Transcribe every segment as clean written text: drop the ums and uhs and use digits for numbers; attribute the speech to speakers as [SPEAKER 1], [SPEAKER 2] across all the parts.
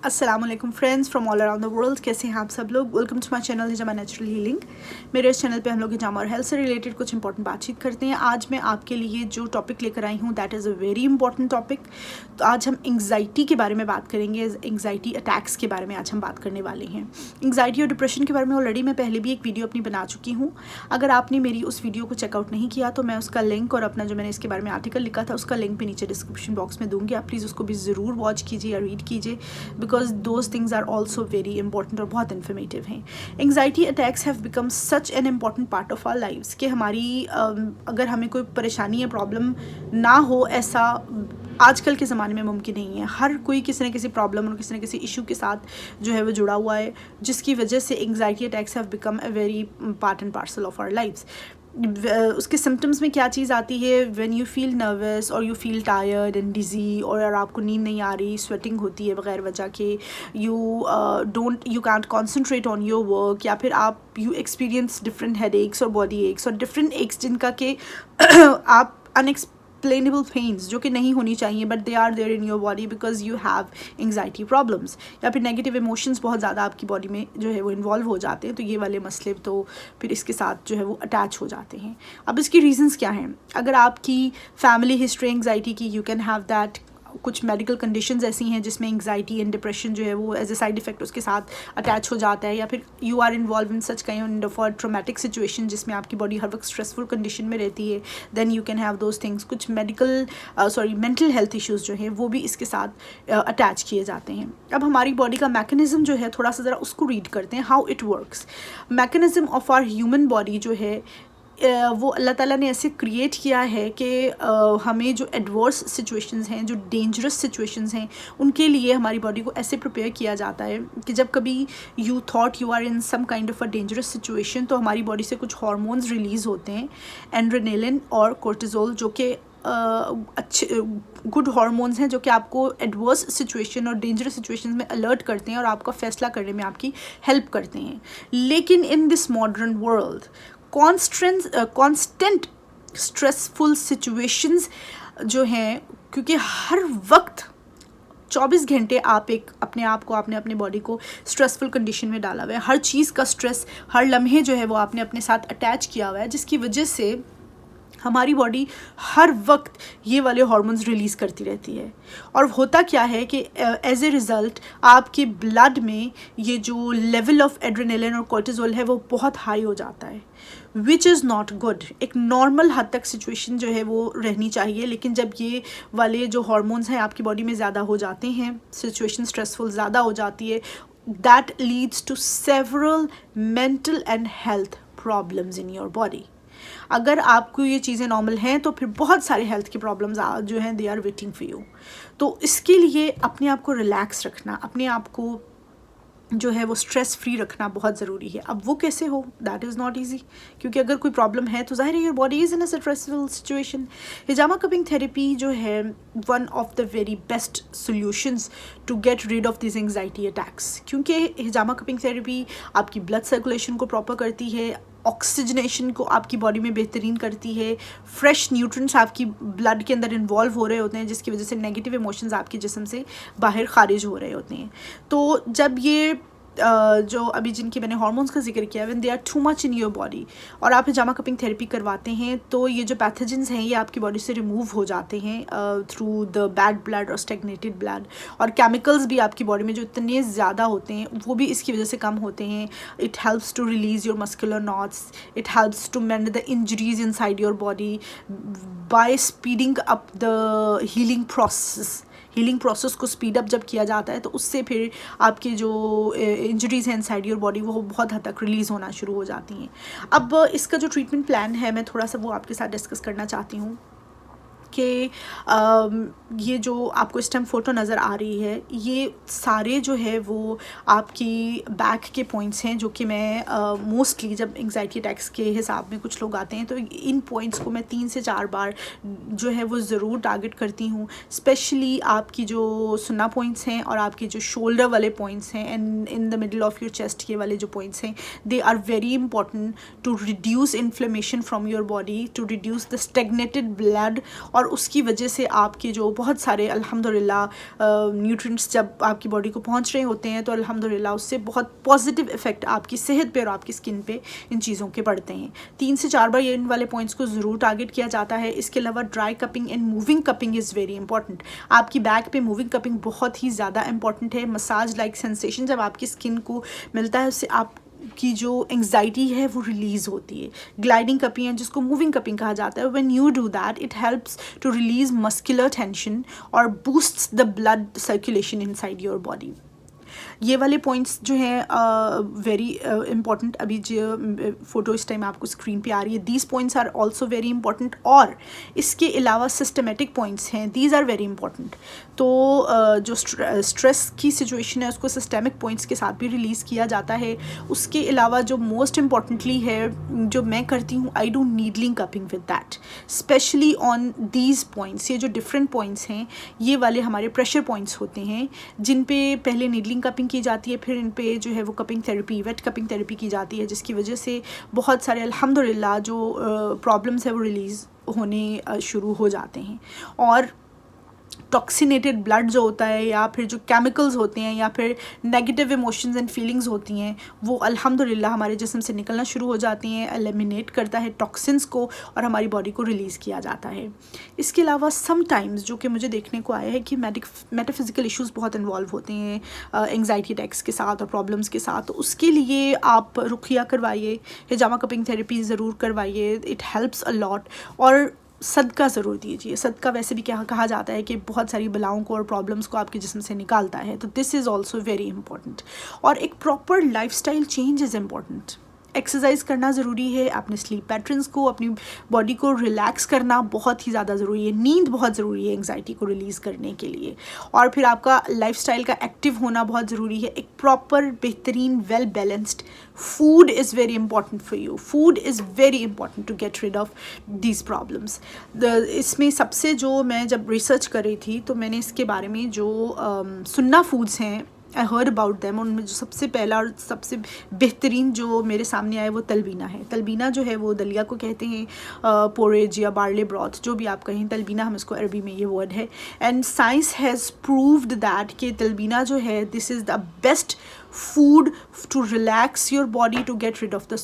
[SPEAKER 1] अस्सलाम वालेकुम friends from all around the world. कैसे हैं आप सब लोग? वेलकम टू माय चैनल हिजामा नेचुरल हीलिंग। मेरे इस चैनल पे हम लोग हिजामा और हेल्थ से रिलेटेड कुछ इंपॉर्टेंट बातचीत करते हैं। आज मैं आपके लिए जो टॉपिक लेकर आई हूँ that is a very important topic. तो आज हम एंग्जाइटी के बारे में बात करेंगे। एंग्जाइटी अटैक्स के बारे में आज हम बात करने वाले हैं। एंग्जाइटी और डिप्रेशन के बारे में ऑलरेडी मैं पहले भी एक वीडियो अपनी बना चुकी हूँ। अगर आपने मेरी उस वीडियो को चेकआउट नहीं किया तो मैं उसका लिंक और अपना जो मैंने इसके बारे में आर्टिकल लिखा था उसका लिंक भी नीचे डिस्क्रिप्शन बॉक्स में दूंगी। आप प्लीज़ उसको भी ज़रूर वॉच कीजिए या रीड कीजिए, because those things are also very important और बहुत इन्फॉर्मेटिव हैं। Anxiety attacks have become such an important part of our lives कि हमारी अगर हमें कोई परेशानी या प्रॉब्लम ना हो, ऐसा आजकल के ज़माने में मुमकिन नहीं है। हर कोई किसी न किसी प्रॉब्लम और किसी न किसी इशू के साथ जो है वो जुड़ा हुआ है, जिसकी वजह से anxiety attacks have become a very part and parcel of our lives. उसके सिम्टम्स में क्या चीज़ आती है? व्हेन यू फील नर्वस और you feel tired and dizzy, और आपको नींद नहीं आ रही, स्वेटिंग होती है बगैर वजह के, you can't concentrate on your work, या फिर you experience different head x और बॉडी एक्स और डिफरेंट एक्स जिनका के आप अनएक्सप्लेनेबल पेन्स जो कि नहीं होनी चाहिए but they are there in your body because you have anxiety problems, या फिर नेगेटिव इमोशंस बहुत ज़्यादा आपकी बॉडी में जो है वो इन्वॉल्व हो जाते हैं। तो ये वाले मसले तो फिर इसके साथ जो है वो अटैच हो जाते हैं। अब इसकी रीजंस क्या हैं? अगर आपकी फैमिली हिस्ट्री एंग्जाइटी की, यू कैन हैव दैट। कुछ मेडिकल कंडीशंस ऐसी हैं जिसमें एंग्जाइटी एंड डिप्रेशन जो है वो एज ए साइड इफेक्ट उसके साथ अटैच हो जाता है, या फिर you are involve in such kind of a traumatic situation जिसमें आपकी बॉडी हर वक्त स्ट्रेसफुल कंडीशन में रहती है, then you can have those things. कुछ मेंटल हेल्थ इश्यूज़ जो हैं वो भी इसके साथ अटैच किए जाते हैं। अब हमारी बॉडी का मैकेनिज्म जो है थोड़ा सा ज़रा उसको रीड करते हैं, how it works. Mechanism of our human body जो है वो अल्लाह ताला ने ऐसे क्रिएट किया है कि हमें जो एडवर्स सिचुएशंस हैं, जो डेंजरस सिचुएशंस हैं, उनके लिए हमारी बॉडी को ऐसे प्रिपेयर किया जाता है कि जब कभी you thought you are in some kind of a dangerous situation तो हमारी बॉडी से कुछ हार्मोन्स रिलीज़ होते हैं, एड्रेनालिन और कोर्टिजोल, जो कि अच्छे गुड हार्मोन्स हैं जो कि आपको एडवर्स सिचुएशन और डेंजरस सिचुएशंस में अलर्ट करते हैं और आपका फैसला करने में आपकी हेल्प करते हैं। लेकिन in this modern world constant stressful situations जो हैं, क्योंकि हर वक्त 24 घंटे आपने अपने बॉडी को स्ट्रेसफुल कंडीशन में डाला हुआ है। हर चीज़ का स्ट्रेस हर लम्हे जो है वो आपने अपने साथ अटैच किया हुआ है, जिसकी वजह से हमारी बॉडी हर वक्त ये वाले हार्मोन्स रिलीज़ करती रहती है। और होता क्या है कि एज ए रिज़ल्ट आपके ब्लड में ये जो लेवल ऑफ एड्रेनालिन और कोर्टिजोल है वो बहुत हाई हो जाता है, विच इज़ नॉट गुड। एक नॉर्मल हद तक सिचुएशन जो है वो रहनी चाहिए, लेकिन जब ये वाले जो हार्मोन्स हैं आपकी बॉडी में ज़्यादा हो जाते हैं, सिचुएशन स्ट्रेसफुल ज़्यादा हो जाती है, that leads to several mental and health problems in your body. अगर आपको ये चीज़ें नॉर्मल हैं तो फिर बहुत सारे हेल्थ की प्रॉब्लम्स जो हैं they are waiting for you. तो इसके लिए अपने आप को रिलैक्स रखना, अपने आप को जो है वो स्ट्रेस फ्री रखना बहुत ज़रूरी है। अब वो कैसे हो? दैट इज़ नॉट ईजी, क्योंकि अगर कोई प्रॉब्लम है तो ज़ाहिर है your body is in a stressful situation. हिजामा कपिंग थेरेपी जो है one of the very best solutions to get rid of this anxiety attacks, क्योंकि हिजामा कपिंग थेरेपी आपकी ब्लड सर्कुलेशन को प्रॉपर करती है, ऑक्सीजनेशन को आपकी बॉडी में बेहतरीन करती है, फ्रेश न्यूट्रिएंट्स आपकी ब्लड के अंदर इन्वॉल्व हो रहे होते हैं, जिसकी वजह से नेगेटिव इमोशंस आपके जिस्म से बाहर खारिज हो रहे होते हैं। तो जब ये जो अभी जिनकी मैंने हार्मोन्स का जिक्र किया, when they are too much in your body और आप हिजामा कपिंग थेरेपी करवाते हैं तो ये जो पैथोजेंस हैं ये आपकी बॉडी से रिमूव हो जाते हैं थ्रू द बैड ब्लड और स्टेगनेटेड ब्लड, और केमिकल्स भी आपकी बॉडी में जो इतने ज़्यादा होते हैं वो भी इसकी वजह से कम होते हैं। It helps to release your muscular knots, it helps to mend the injuries in side your body by speeding up the healing process को स्पीड अप जब किया जाता है तो उससे फिर आपकी जो इंजरीज़ हैं इनसाइड योर बॉडी वो बहुत हद तक रिलीज़ होना शुरू हो जाती हैं। अब इसका जो ट्रीटमेंट प्लान है मैं थोड़ा सा वो आपके साथ डिस्कस करना चाहती हूँ कि ये जो आपको इस टाइम फ़ोटो नज़र आ रही है ये सारे जो है वो आपकी बैक के पॉइंट्स हैं, जो कि मैं मोस्टली जब एंग्जाइटी अटैक्स के हिसाब में कुछ लोग आते हैं तो इन पॉइंट्स को मैं 3 से 4 बार जो है वो ज़रूर टारगेट करती हूँ। स्पेशली आपकी जो सुन्ना पॉइंट्स हैं और आपके जो शोल्डर वाले पॉइंट्स हैं and in the middle of your chest, ये वाले जो पॉइंट्स हैं they are very important to reduce inflammation from your body, to reduce the stagnated blood, और उसकी वजह से आपके जो बहुत सारे अल्हम्दुलिल्लाह न्यूट्रिएंट्स जब आपकी बॉडी को पहुंच रहे होते हैं तो अल्हम्दुलिल्लाह उससे बहुत पॉजिटिव इफ़ेक्ट आपकी सेहत पे और आपकी स्किन पे इन चीज़ों के पड़ते हैं। 3 से 4 बार ये इन वाले पॉइंट्स को ज़रूर टारगेट किया जाता है। इसके अलावा dry cupping and moving cupping is very important. आपकी बैक पे मूविंग कपिंग बहुत ही ज़्यादा इंपॉर्टेंट है। मसाज लाइक सेंसेशन जब आपकी स्किन को मिलता है उससे आप की जो एंग्जाइटी है वो रिलीज़ होती है। ग्लाइडिंग कपिंग है जिसको मूविंग कपिंग कहा जाता है। When you do that it helps to release muscular tension और boosts the blood circulation inside your body. ये वाले पॉइंट्स जो हैं वेरी इंपॉर्टेंट। अभी जो फ़ोटो इस टाइम आपको स्क्रीन पे आ रही है, these points are also very important. और इसके अलावा सिस्टमेटिक पॉइंट्स हैं, दीज आर वेरी इंपॉर्टेंट। तो जो स्ट्रेस की सिचुएशन है उसको सिस्टमिक पॉइंट्स के साथ भी रिलीज़ किया जाता है। उसके अलावा जो मोस्ट इम्पॉर्टेंटली है जो मैं करती हूँ, I do needling cupping with that, specially on these points. ये जो डिफरेंट पॉइंट्स हैं ये वाले हमारे प्रेशर पॉइंट्स होते हैं जिन पे पहले नीडलिंग कपिंग की जाती है, फिर इन पे जो है वो cupping therapy, wet cupping therapy की जाती है, जिसकी वजह से बहुत सारे अल्हम्दुलिल्लाह जो प्रॉब्लम्स है वो रिलीज़ होने शुरू हो जाते हैं। और टॉक्सिनेटेड ब्लड जो होता है या फिर जो केमिकल्स होते हैं या फिर नेगेटिव इमोशंस एंड फीलिंग्स होती हैं वो अल्हम्दुलिल्लाह हमारे जिस्म से निकलना शुरू हो जाती हैं। एलिमिनेट करता है टॉक्सिन्स को और हमारी बॉडी को रिलीज़ किया जाता है। इसके अलावा समटाइम्स जो कि मुझे देखने को आया है कि मेटाफिज़िकल इश्यूज़ बहुत इन्वॉल्व होते हैं एंग्जाइटी अटैक्स के साथ और प्रॉब्लम्स के साथ। तो उसके लिए आप रुकिया करवाइए, हिजामा कपिंग थेरेपी ज़रूर करवाइए, इट हेल्प्स अ लॉट। और सदका ज़रूर दीजिए। सदका वैसे भी क्या कहा जाता है कि बहुत सारी बलाओं को और प्रॉब्लम्स को आपके जिस्म से निकालता है, तो this is also very important. और एक proper lifestyle change is important. Exercise करना ज़रूरी है, अपने स्लीप पैटर्न्स को, अपनी बॉडी को रिलैक्स करना बहुत ही ज़्यादा ज़रूरी है। नींद बहुत ज़रूरी है एंग्जाइटी को रिलीज़ करने के लिए। और फिर आपका लाइफस्टाइल का एक्टिव होना बहुत ज़रूरी है। एक प्रॉपर बेहतरीन well balanced food is very important for you. Food is very important to get rid of these problems. इसमें सबसे जो मैं जब रिसर्च कर रही थी तो मैंने इसके बारे में जो सुन्ना फूड्स हैं, आई हर्ड अबाउट दैम, उनमें जो सबसे पहला और सबसे बेहतरीन जो मेरे सामने आया वो तलबीना है। तलबीना जो है वो दलिया को कहते हैं, पोरेज या बार्ले ब्रॉथ जो भी आप कहें, तलबीना हम इसको अरबी में ये वर्ड है। And science has proved that कि तलबीना जो है this is the best food to relax your body to get rid of the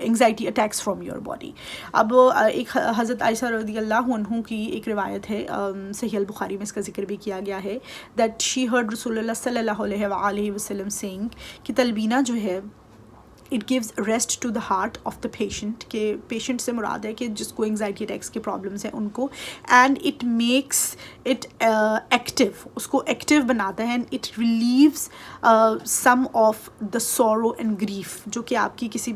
[SPEAKER 1] anxiety attacks from your body। अब एक हज़रत आयशा रज़ी अल्लाह अन्हु की एक रिवायत है, सहीह अल बुखारी में इसका जिक्र भी किया गया है, दैट शी हर्ड रसूलुल्लाह सल्लल्लाहु अलैहि वसल्लम सेइंग कि तलबीना जो है it gives rest to the heart of the patient, के पेशेंट से मुराद है कि जिसको एंग्जाइटी अटैक्स के प्रॉब्लम्स हैं उनको। And it makes it active, उसको एक्टिव बनाता है। And it relieves some of the sorrow and grief, जो कि आपकी किसी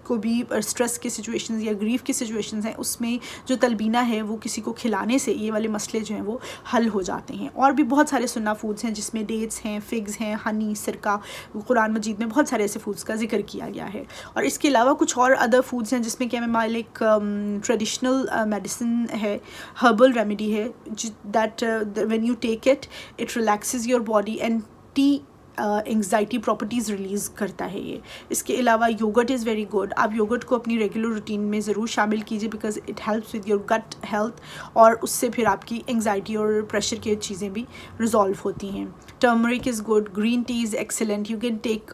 [SPEAKER 1] को भी स्ट्रेस की सिचुएशंस या ग्रीफ की सिचुएशंस हैं उसमें जो तलबीना है वो किसी को खिलाने से ये वाले मसले जो हैं वो हल हो जाते हैं। और भी बहुत सारे सुन्ना फूड्स हैं जिसमें डेट्स हैं, फिग्स हैं, हनी, सिरका, कुरान मजीद में बहुत सारे ऐसे फूड्स का जिक्र किया गया है। और इसके अलावा कुछ और अदर फूड्स हैं जिसमें कि हमारे एक ट्रेडिशनल मेडिसिन है, हर्बल रेमेडी है, that when you take it it relaxes your body anti anxiety properties release करता है ये। इसके अलावा योगर्ट इज़ वेरी गुड। आप योगर्ट को अपनी रेगुलर रूटीन में ज़रूर शामिल कीजिए because it helps with your gut health, और उससे फिर आपकी एंग्जाइटी और प्रेशर की चीज़ें भी रिजॉल्व होती हैं। Turmeric is good, green tea is excellent, you can take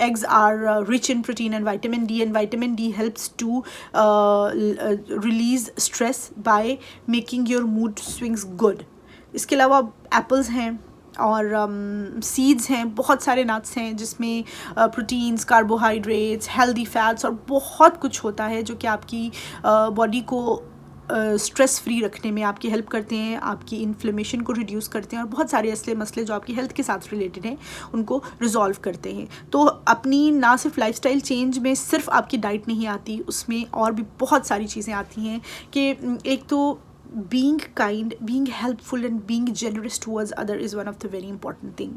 [SPEAKER 1] eggs are rich in protein and vitamin D, and vitamin D helps to release stress by making your mood swings good। इसके अलावा apples हैं और seeds हैं, बहुत सारे nuts हैं जिसमें proteins, carbohydrates, healthy fats और बहुत कुछ होता है जो कि आपकी बॉडी को स्ट्रेस फ्री रखने में आपकी हेल्प करते हैं, आपकी इन्फ्लेमेशन को रिड्यूस करते हैं और बहुत सारे ऐसे मसले जो आपकी हेल्थ के साथ रिलेटेड हैं उनको रिजॉल्व करते हैं। तो अपनी ना सिर्फ लाइफस्टाइल चेंज में सिर्फ आपकी डाइट नहीं आती, उसमें और भी बहुत सारी चीज़ें आती हैं कि एक तो being kind, being helpful and being generous towards other is one of the very important thing.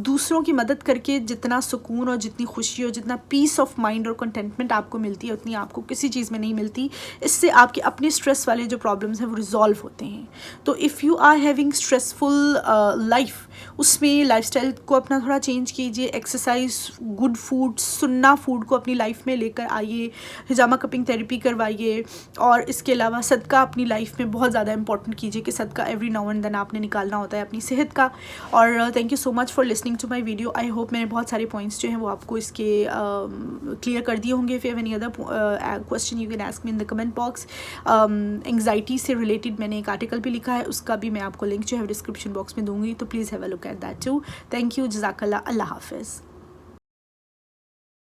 [SPEAKER 1] दूसरों की मदद करके जितना सुकून और जितनी खुशी और जितना पीस ऑफ माइंड और कंटेंटमेंट आपको मिलती है उतनी आपको किसी चीज़ में नहीं मिलती. इससे आपके अपने स्ट्रेस वाले जो प्रॉब्लम्स हैं वो रिजॉल्व होते हैं. तो if you are having stressful life, उसमें लाइफस्टाइल को अपना थोड़ा चेंज कीजिए, एक्सरसाइज, गुड फूड, सुन्ना फूड को अपनी लाइफ में लेकर आइए, हिजामा कपिंग थेरेपी करवाइए, और इसके अलावा सदका अपनी लाइफ में बहुत ज़्यादा इंपॉर्टेंट कीजिए कि सदका एवरी नाउ एंड देन आपने निकालना होता है अपनी सेहत का. और thank you so much for listening to my video. I hope मैंने बहुत सारे पॉइंट्स जो हैं वो आपको इसके क्लियर कर दिए होंगे. If you have any other question you can ask me in the comment box. Anxiety से रिलेटेड मैंने एक आर्टिकल भी लिखा है, उसका भी मैं आपको लिंक जो है डिस्क्रिप्शन बॉक्स में दूंगी, तो please have a look at that too. Thank you, जज़ाकल्लाह, अल्लाह हाफिज़.